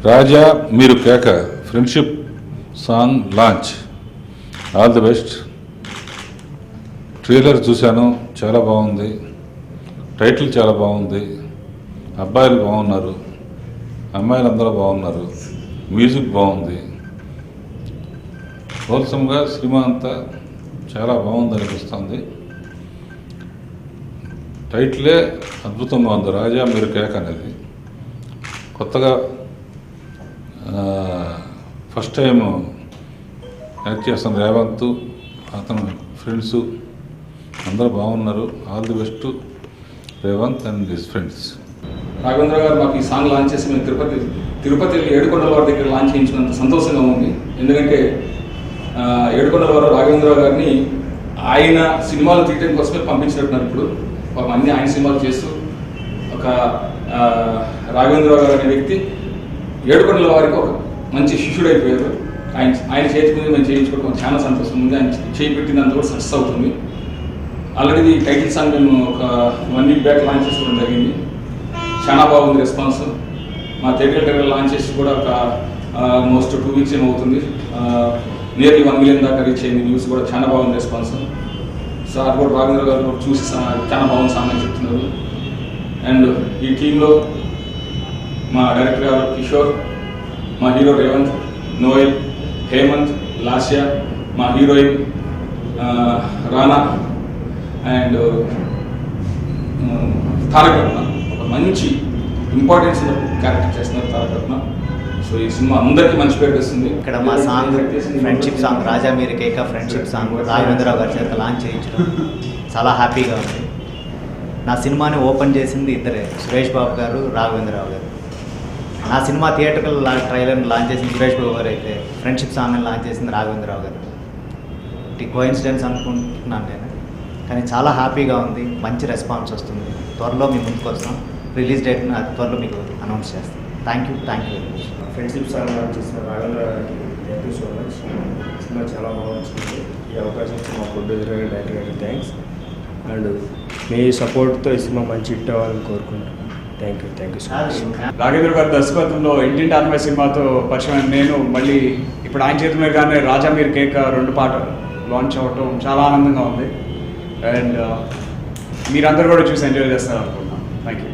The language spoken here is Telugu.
రాజా మీరు కేక friendship song launch. All the best. Trailer చూశాను, చాలా బాగుంది. టైటిల్ చాలా బాగుంది. అబ్బాయిలు బాగున్నారు, అమ్మాయిలు అందరూ బాగున్నారు. మ్యూజిక్ బాగుంది. హోల్సమ్గా సినిమా అంతా చాలా బాగుంది అనిపిస్తుంది. టైటిలే అద్భుతంగా ఉంది, రాజా మీరు కేక్ అనేది. కొత్తగా ఫస్ట్ టైం యాక్ట్ చేస్తున్న రేవంత్, అతను ఫ్రెండ్స్ అందరూ బాగున్నారు. All the best Revanth and his friends. Raghavendra గారు మాకు ఈ సాంగ్ లాంచ్ చేసి మేము తిరుపతి ఏడుకొండల వారి దగ్గర లాంచ్ చేయించినంత సంతోషంగా ఉంది. ఎందుకంటే ఏడుకొండల వారు రాఘవేంద్ర గారిని ఆయన సినిమాలు తీయడం కోసమే పంపించినట్టున్నారు. ఇప్పుడు పాపం అన్ని ఆయన సినిమాలు చేస్తూ ఒక రాఘవేంద్ర గారు అనే వ్యక్తి ఏడుకొండల వారికి ఒక మంచి శిష్యుడైపోయారు. ఆయన చేతి మీద మేము చేయించుకోవడం చాలా సంతోషం ఉంది. ఆయన చేయి పెట్టినంత కూడా సక్సెస్ అవుతుంది. ఆల్రెడీ టైటిల్ సాంగ్ మేము ఒక 1 వీక్ బ్యాక్ లాంచ్ చేసుకోవడం జరిగింది. చాలా బాగుంది రెస్పాన్స్. మా థియేటర్ లాంచ్ చేసి కూడా ఒక ఆల్మోస్ట్ 2 వీక్స్ ఏమవుతుంది. నియర్లీ 1 మిలియన్ దాకా రీచ్ అయింది. వ్యూస్ కూడా చాలా బాగుంది రెస్పాన్స్. సార్ కూడా రాఘవేంద్ర గారు కూడా చూసి చాలా బాగుంది సాంగ్ అని చెప్తున్నారు. అండ్ ఈ టీంలో మా డైరెక్టర్ గారు కిషోర్, మా హీరో రేవంత్, నోయల్, హేమంత్, లాస్య, మా హీరోయిన్ రానా అండ్ తారక రత్న. ఒక మంచి ఇంపార్టెన్స్ క్యారెక్టర్ చేస్తున్నారు తారక రత్న. సో ఈ సినిమా అందరికీ మంచి పేరు తెస్తుంది. ఇక్కడ మా సాంగ్ ఫ్రెండ్షిప్ సాంగ్ రాజా మీరు కేక ఫ్రెండ్షిప్ సాంగ్ రాఘవేంద్రరావు గారి చేత లాంచ్ చేయించడం చాలా హ్యాపీగా ఉంది. నా సినిమాని ఓపెన్ చేసింది ఇద్దరే, సురేష్ బాబు గారు, రాఘవేంద్రరావు గారు. నా సినిమా థియేటర్కల్ ట్రైలర్ని లాంచ్ చేసింది సురేష్ బాబు గారు అయితే ఫ్రెండ్షిప్ సాంగ్ని లాంచ్ చేసింది రాఘవేంద్రరావు గారు. కోఇన్సిడెన్స్ అనుకుంటున్నాను నేను, కానీ చాలా హ్యాపీగా ఉంది. మంచి రెస్పాన్స్ వస్తుంది. త్వరలో మీ ముందుకు వస్తాం. రిలీజ్ డేట్ త్వరలో మీకు అనౌన్స్ చేస్తాం. Thank you very much. Friendship song launch చేసిన రాఘవేంద్ర గారికి thank you so much. Cinema చాలా బాగా వచ్చింది. ఈ అవకాశం ఇచ్చి మా ప్రొడ్యూసర్ గారికి, డైరెక్టర్ గారికి థ్యాంక్స్. అండ్ మీ సపోర్ట్తో ఈ సినిమా మంచి హిట్ అవ్వాలని కోరుకుంటున్నాను. Thank you so much. Raghavendra గారి దర్శకత్వంలో ఇంటింటి ఆత్మీయ సినిమాతో పరిచయం నేను మళ్ళీ ఇప్పుడు ఆయన చేతి మీదగానే రాజా మీరు కేక 2 పాటలు లాంచ్ అవ్వటం చాలా ఆనందంగా ఉంది. అండ్ మీరందరూ కూడా చూసి ఎంజాయ్ చేస్తారు అనుకుంటున్నాను. Thank you.